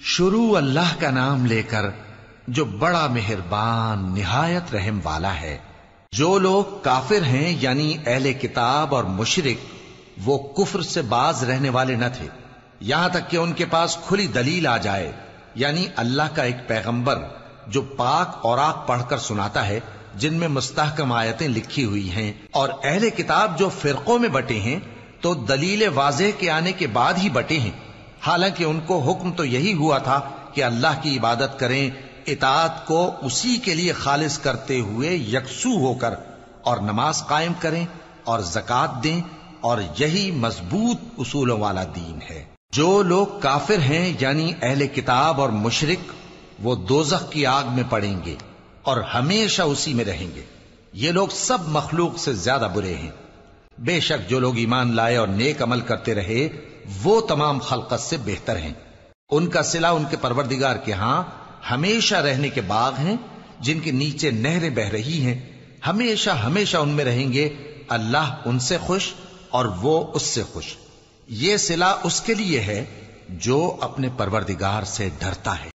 شروع اللہ کا نام لے کر جو بڑا مہربان نہایت رحم والا ہے۔ جو لوگ کافر ہیں یعنی اہل کتاب اور مشرک، وہ کفر سے باز رہنے والے نہ تھے یہاں تک کہ ان کے پاس کھلی دلیل آ جائے، یعنی اللہ کا ایک پیغمبر جو پاک اوراق پڑھ کر سناتا ہے جن میں مستحکم آیتیں لکھی ہوئی ہیں، اور اہل کتاب جو فرقوں میں بٹے ہیں تو دلیل واضح کے آنے کے بعد ہی بٹے ہیں، حالانکہ ان کو حکم تو یہی ہوا تھا کہ اللہ کی عبادت کریں، اطاعت کو اسی کے لیے خالص کرتے ہوئے یکسو ہو کر، اور نماز قائم کریں اور زکوٰۃ دیں، اور یہی مضبوط اصولوں والا دین ہے۔ جو لوگ کافر ہیں یعنی اہل کتاب اور مشرک، وہ دوزخ کی آگ میں پڑیں گے اور ہمیشہ اسی میں رہیں گے۔ یہ لوگ سب مخلوق سے زیادہ برے ہیں۔ بے شک جو لوگ ایمان لائے اور نیک عمل کرتے رہے وہ تمام خلقت سے بہتر ہیں۔ ان کا صلہ ان کے پروردگار کے ہاں ہمیشہ رہنے کے باغ ہیں جن کے نیچے نہریں بہ رہی ہیں، ہمیشہ ہمیشہ ان میں رہیں گے۔ اللہ ان سے خوش اور وہ اس سے خوش۔ یہ صلہ اس کے لیے ہے جو اپنے پروردگار سے ڈرتا ہے۔